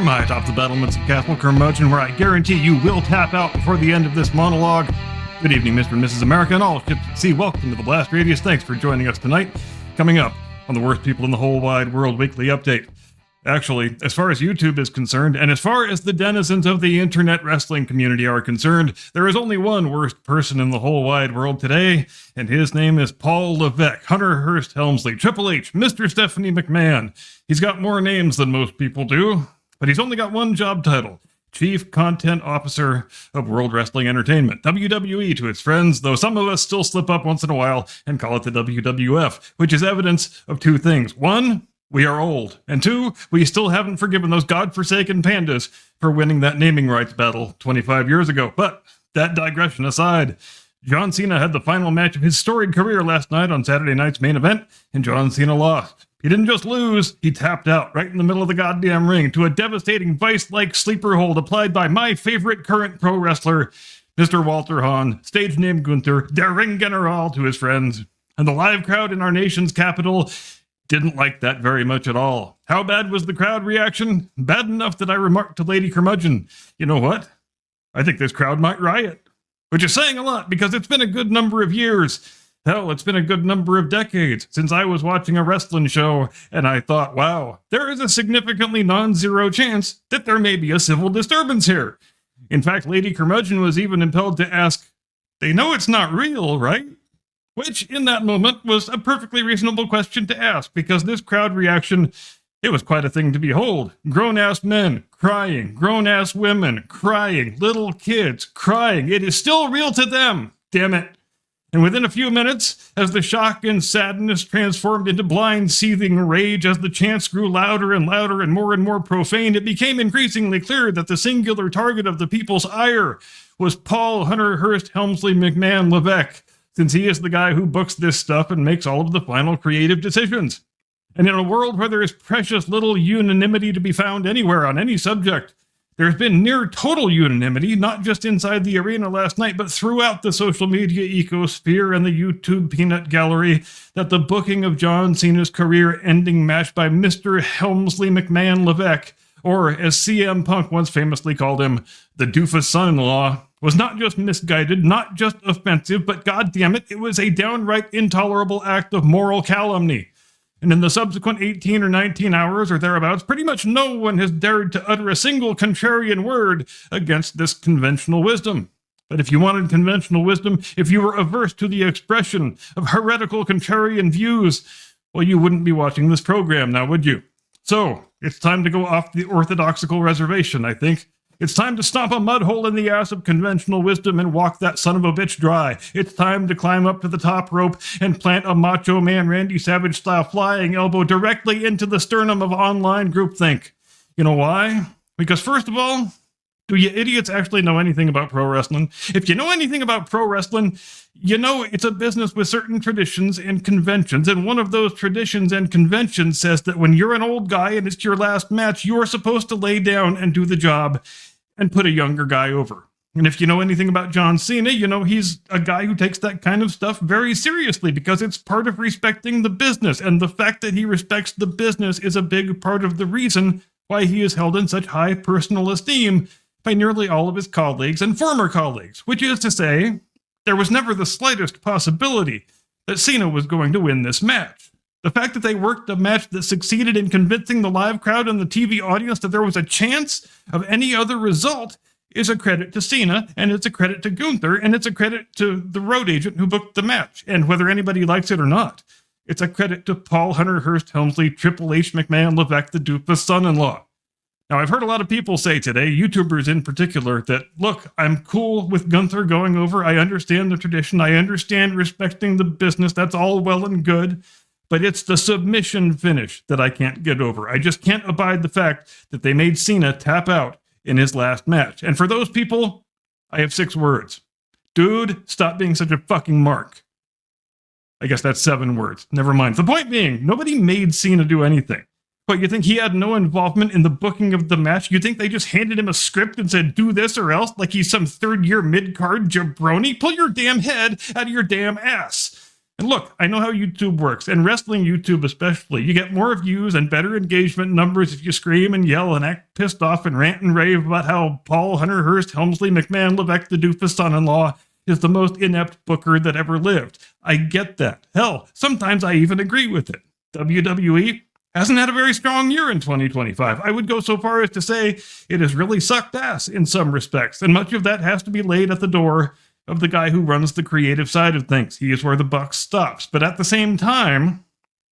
from high atop the battlements of CaptainCurmudgeon, where I guarantee you will tap out before the end of this monologue. Good evening, Mr. and Mrs. America, and all ships at sea. Welcome to the Blast Radius. Thanks for joining us tonight. Coming up on the Worst People in the Whole Wide World Weekly Update. Actually, as far as YouTube is concerned, and as far as the denizens of the internet wrestling community are concerned, there is only one worst person in the whole wide world today, and his name is Paul Levesque, Hunter Hearst Helmsley, Triple H, Mr. Stephanie McMahon. He's got more names than most people do, but he's only got one job title: Chief Content Officer of World Wrestling Entertainment, WWE to its friends, though some of us still slip up once in a while and call it the WWF, which is evidence of two things. One, we are old. And two, we still haven't forgiven those godforsaken pandas for winning that naming rights battle 25 years ago. But that digression aside, John Cena had the final match of his storied career last night on Saturday Night's Main Event, and John Cena lost. He didn't just lose, he tapped out right in the middle of the goddamn ring to a devastating vice-like sleeper hold applied by my favorite current pro wrestler, Mr. Walter Hahn, stage name Gunther, der Ring General to his friends. And the live crowd in our nation's capital didn't like that very much at all. How bad was the crowd reaction? Bad enough that I remarked to Lady Curmudgeon, you know what? I think this crowd might riot. Which is saying a lot, because it's been a good number of years. Hell, it's been a good number of decades since I was watching a wrestling show, and I thought, wow, there is a significantly non-zero chance that there may be a civil disturbance here. In fact, Lady Curmudgeon was even impelled to ask, they know it's not real, right? Which, in that moment, was a perfectly reasonable question to ask, because this crowd reaction, it was quite a thing to behold. Grown-ass men crying, grown-ass women crying, little kids crying. It is still real to them, damn it. And within a few minutes, as the shock and sadness transformed into blind, seething rage, as the chants grew louder and louder and more profane, it became increasingly clear that the singular target of the people's ire was Paul Hunter Hearst Helmsley McMahon Levesque, since he is the guy who books this stuff and makes all of the final creative decisions. And in a world where there is precious little unanimity to be found anywhere on any subject, there's been near total unanimity, not just inside the arena last night, but throughout the social media ecosphere and the YouTube peanut gallery, that the booking of John Cena's career-ending match by Mr. Helmsley McMahon Levesque, or as CM Punk once famously called him, the doofus son-in-law, was not just misguided, not just offensive, but goddammit, it was a downright intolerable act of moral calumny. And in the subsequent 18 or 19 hours or thereabouts, pretty much no one has dared to utter a single contrarian word against this conventional wisdom. But if you wanted conventional wisdom, if you were averse to the expression of heretical contrarian views, well, you wouldn't be watching this program now, would you? So, it's time to go off the orthodoxical reservation, I think. It's time to stomp a mud hole in the ass of conventional wisdom and walk that son of a bitch dry. It's time to climb up to the top rope and plant a Macho Man Randy Savage style flying elbow directly into the sternum of online groupthink. You know why? Because first of all, do you idiots actually know anything about pro wrestling? If you know anything about pro wrestling, you know it's a business with certain traditions and conventions, and one of those traditions and conventions says that when you're an old guy and it's your last match, you're supposed to lay down and do the job and put a younger guy over. And if you know anything about John Cena, you know he's a guy who takes that kind of stuff very seriously because it's part of respecting the business, and the fact that he respects the business is a big part of the reason why he is held in such high personal esteem by nearly all of his colleagues and former colleagues, which is to say, there was never the slightest possibility that Cena was going to win this match. The fact that they worked a match that succeeded in convincing the live crowd and the TV audience that there was a chance of any other result is a credit to Cena, and it's a credit to Gunther, and it's a credit to the road agent who booked the match. And whether anybody likes it or not, it's a credit to Paul Hunter Hearst Helmsley, Triple H McMahon Levesque, the doofus son-in-law. Now, I've heard a lot of people say today, YouTubers in particular, that, look, I'm cool with Gunther going over. I understand the tradition. I understand respecting the business. That's all well and good. But it's the submission finish that I can't get over. I just can't abide the fact that they made Cena tap out in his last match. And for those people, I have 6 words. Dude, stop being such a fucking mark. I guess that's 7 words. Never mind. The point being, nobody made Cena do anything. What, you think he had no involvement in the booking of the match? You think they just handed him a script and said, do this or else, like he's some third-year mid-card jabroni? Pull your damn head out of your damn ass. And look, I know how YouTube works, and wrestling YouTube especially. You get more views and better engagement numbers if you scream and yell and act pissed off and rant and rave about how Paul, Hunter, Hearst, Helmsley, McMahon, Levesque, the doofus son-in-law, is the most inept booker that ever lived. I get that. Hell, sometimes I even agree with it. WWE hasn't had a very strong year in 2025. I would go so far as to say it has really sucked ass in some respects, and much of that has to be laid at the door of the guy who runs the creative side of things. He is where the buck stops. But at the same time,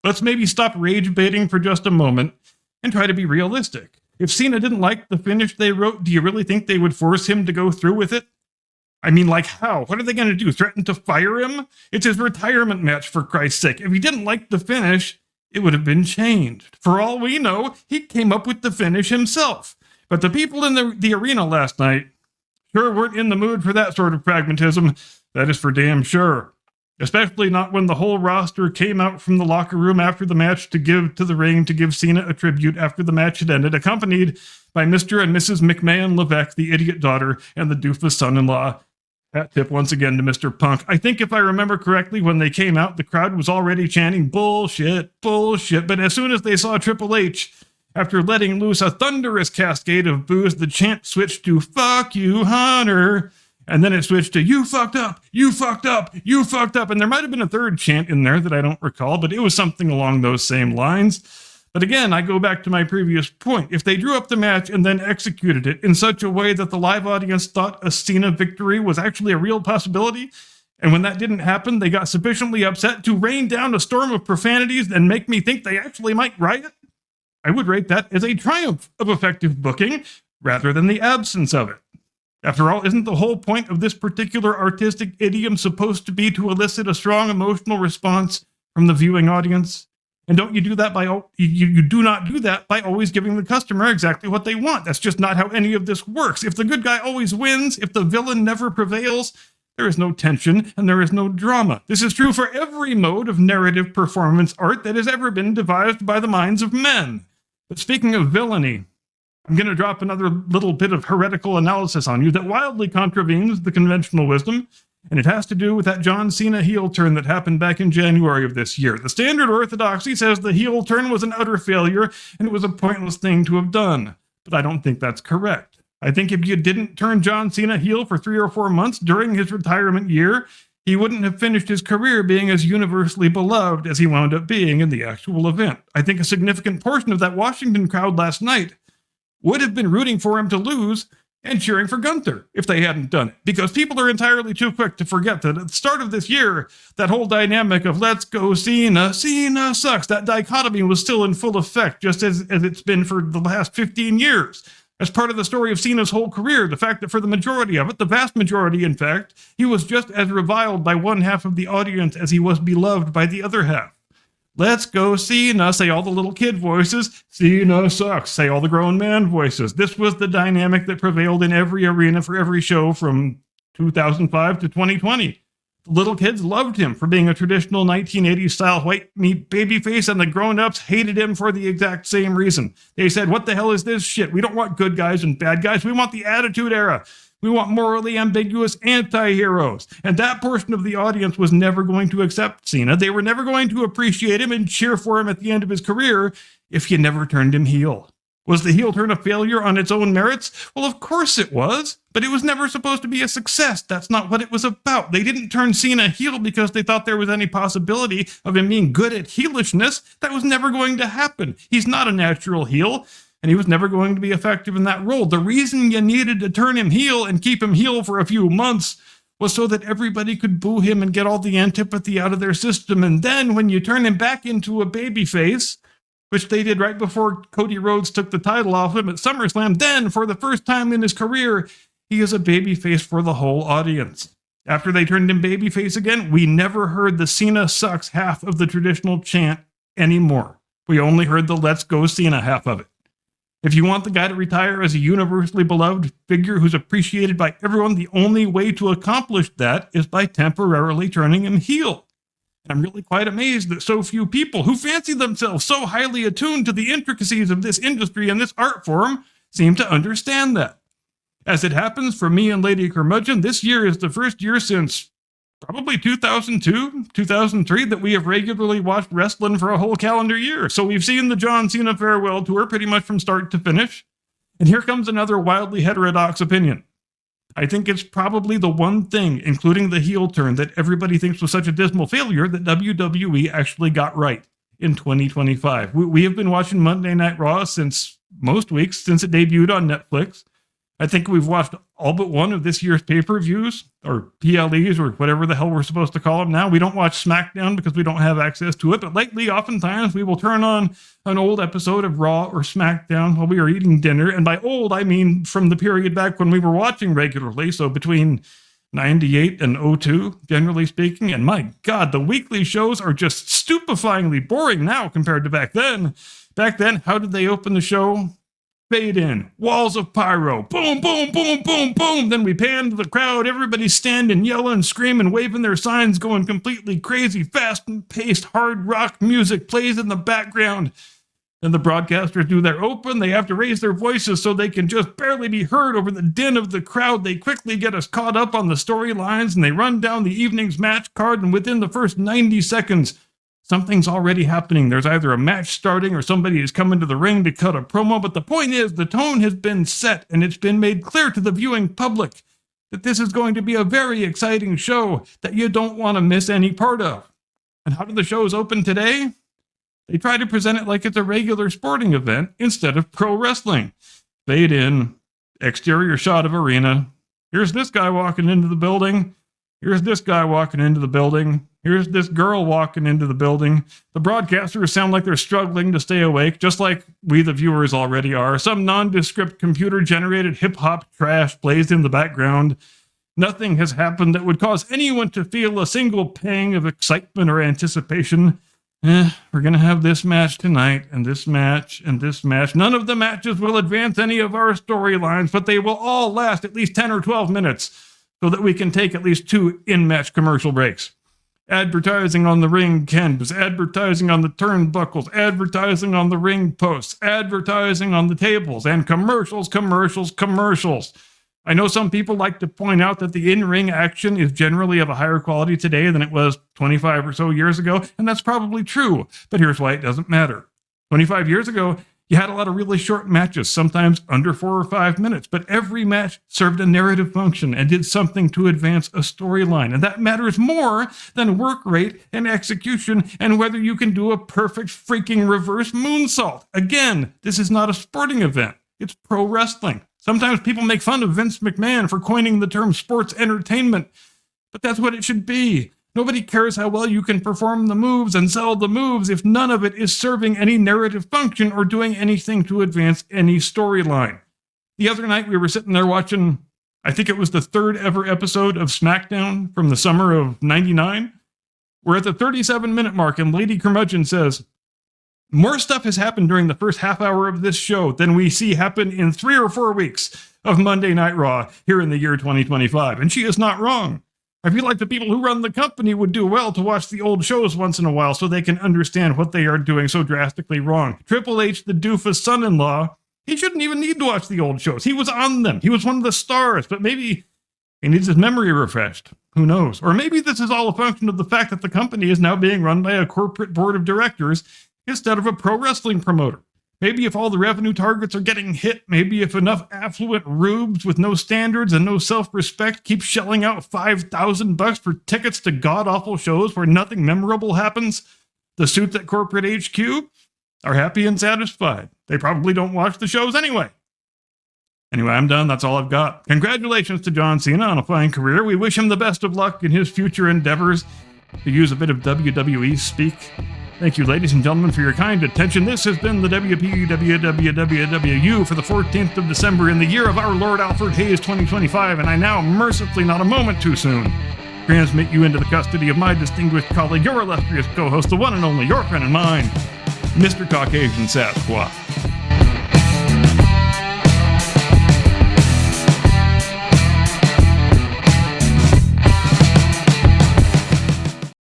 let's maybe stop rage baiting for just a moment and try to be realistic. If Cena didn't like the finish they wrote, do you really think they would force him to go through with it? I mean, like how? What are they going to do? Threaten to fire him? It's his retirement match, for Christ's sake. If he didn't like the finish, it would have been changed. For all we know, he came up with the finish himself. But the people in the arena last night sure weren't in the mood for that sort of pragmatism. That is for damn sure. Especially not when the whole roster came out from the locker room after the match to give to the ring to give Cena a tribute after the match had ended, accompanied by Mr. and Mrs. McMahon Levesque, the idiot daughter, and the doofus son-in-law. Hat tip once again to Mr. Punk. I think if I remember correctly, when they came out, the crowd was already chanting bullshit, bullshit, but as soon as they saw Triple H, after letting loose a thunderous cascade of boos, the chant switched to fuck you, Hunter. And then it switched to you fucked up, you fucked up, you fucked up. And there might have been a third chant in there that I don't recall, but it was something along those same lines. But again, I go back to my previous point. If they drew up the match and then executed it in such a way that the live audience thought a Cena victory was actually a real possibility, and when that didn't happen, they got sufficiently upset to rain down a storm of profanities and make me think they actually might riot, I would rate that as a triumph of effective booking rather than the absence of it. After all, isn't the whole point of this particular artistic idiom supposed to be to elicit a strong emotional response from the viewing audience? And don't you do that by you do not do that by always giving the customer exactly what they want. That's just not how any of this works. If the good guy always wins, if the villain never prevails, there is no tension and there is no drama. This is true for every mode of narrative performance art that has ever been devised by the minds of men. But speaking of villainy, I'm going to drop another little bit of heretical analysis on you that wildly contravenes the conventional wisdom, and it has to do with that John Cena heel turn that happened back in January of this year. The standard orthodoxy says the heel turn was an utter failure and it was a pointless thing to have done. But I don't think that's correct. I think if you didn't turn John Cena heel for 3 or 4 months during his retirement year, he wouldn't have finished his career being as universally beloved as he wound up being in the actual event. I think a significant portion of that Washington crowd last night would have been rooting for him to lose and cheering for Gunther if they hadn't done it. Because people are entirely too quick to forget that at the start of this year, that whole dynamic of let's go Cena, Cena sucks, that dichotomy was still in full effect, just as it's been for the last 15 years. As part of the story of Cena's whole career, the fact that for the majority of it, the vast majority in fact, he was just as reviled by one half of the audience as he was beloved by the other half. Let's go Cena, say all the little kid voices. Cena sucks, say all the grown man voices. This was the dynamic that prevailed in every arena for every show from 2005 to 2020. The little kids loved him for being a traditional 1980s style white meat babyface, and the grown-ups hated him for the exact same reason. They said, what the hell is this shit? We don't want good guys and bad guys. We want the Attitude Era. We want morally ambiguous anti-heroes. And that portion of the audience was never going to accept Cena. They were never going to appreciate him and cheer for him at the end of his career if you never turned him heel. Was the heel turn a failure on its own merits? Well, of course it was, but it was never supposed to be a success. That's not what it was about. They didn't turn Cena heel because they thought there was any possibility of him being good at heelishness. That was never going to happen. He's not a natural heel, and he was never going to be effective in that role. The reason you needed to turn him heel and keep him heel for a few months was so that everybody could boo him and get all the antipathy out of their system. And then when you turn him back into a babyface, which they did right before Cody Rhodes took the title off him at SummerSlam, then, for the first time in his career, he is a babyface for the whole audience. After they turned him babyface again, we never heard the Cena sucks half of the traditional chant anymore. We only heard the let's go Cena half of it. If you want the guy to retire as a universally beloved figure who's appreciated by everyone, the only way to accomplish that is by temporarily turning him heel. I'm really quite amazed that so few people who fancy themselves so highly attuned to the intricacies of this industry and this art form seem to understand that. As it happens for me and Lady Curmudgeon, this year is the first year since probably 2002, 2003 that we have regularly watched wrestling for a whole calendar year. So we've seen the John Cena farewell tour pretty much from start to finish. And here comes another wildly heterodox opinion. I think it's probably the one thing, including the heel turn, that everybody thinks was such a dismal failure that WWE actually got right in 2025. We have been watching Monday Night Raw since most weeks, since it debuted on Netflix. I think we've watched all but one of this year's pay-per-views, or PLEs, or whatever the hell we're supposed to call them now. We don't watch SmackDown because we don't have access to it, but lately, oftentimes, we will turn on an old episode of Raw or SmackDown while we are eating dinner, and by old, I mean from the period back when we were watching regularly, so between 98 and 02, generally speaking, and my God, the weekly shows are just stupefyingly boring now compared to back then. Back then, how did they open the show? Fade in, walls of pyro, boom, boom, boom, boom, boom. Then we pan to the crowd, everybody's standing, yelling, screaming, waving their signs, going completely crazy, fast-paced hard rock music plays in the background. Then the broadcasters do their open, they have to raise their voices so they can just barely be heard over the din of the crowd. They quickly get us caught up on the storylines, and they run down the evening's match card, and within the first 90 seconds, something's already happening. There's either a match starting or somebody is coming to the ring to cut a promo. But the point is, the tone has been set, and it's been made clear to the viewing public that this is going to be a very exciting show that you don't want to miss any part of. And how do the shows open today? They try to present it like it's a regular sporting event instead of pro wrestling. Fade in, exterior shot of arena. Here's this guy walking into the building. Here's this guy walking into the building. Here's this girl walking into the building. The broadcasters sound like they're struggling to stay awake, just like we, the viewers, already are. Some nondescript computer-generated hip-hop trash plays in the background. Nothing has happened that would cause anyone to feel a single pang of excitement or anticipation. We're going to have this match tonight, and this match, and this match. None of the matches will advance any of our storylines, but they will all last at least 10 or 12 minutes so that we can take at least 2 in-match commercial breaks. Advertising on the ring canvas, advertising on the turnbuckles, advertising on the ring posts, advertising on the tables, and commercials, commercials, commercials. I know some people like to point out that the in-ring action is generally of a higher quality today than it was 25 or so years ago, and that's probably true, but here's why it doesn't matter. 25 years ago, you had a lot of really short matches, sometimes under 4 or 5 minutes, but every match served a narrative function and did something to advance a storyline. And that matters more than work rate and execution and whether you can do a perfect freaking reverse moonsault. Again, this is not a sporting event. It's pro wrestling. Sometimes people make fun of Vince McMahon for coining the term sports entertainment, but that's what it should be. Nobody cares how well you can perform the moves and sell the moves if none of it is serving any narrative function or doing anything to advance any storyline. The other night we were sitting there watching, I think it was the 3rd ever episode of SmackDown from the summer of 99. We're at the 37-minute mark and Lady Curmudgeon says, "More stuff has happened during the first half hour of this show than we see happen in 3 or 4 weeks of Monday Night Raw here in the year 2025. And she is not wrong. I feel like the people who run the company would do well to watch the old shows once in a while so they can understand what they are doing so drastically wrong. Triple H, the doofus son-in-law, he shouldn't even need to watch the old shows. He was on them. He was one of the stars, but maybe he needs his memory refreshed. Who knows? Or maybe this is all a function of the fact that the company is now being run by a corporate board of directors instead of a pro wrestling promoter. Maybe if all the revenue targets are getting hit, maybe if enough affluent rubes with no standards and no self-respect keep shelling out $5,000 for tickets to god-awful shows where nothing memorable happens, the suits at corporate HQ are happy and satisfied. They probably don't watch the shows anyway. Anyway, I'm done. That's all I've got. Congratulations to John Cena on a fine career. We wish him the best of luck in his future endeavors. To use a bit of WWE speak, thank you, ladies and gentlemen, for your kind attention. This has been the WPWWWWU for the 14th of December in the year of our Lord Alfred Hayes 2025, and I now, mercifully not a moment too soon, transmit you into the custody of my distinguished colleague, your illustrious co-host, the one and only, your friend and mine, Mr. Caucasian Sasquatch.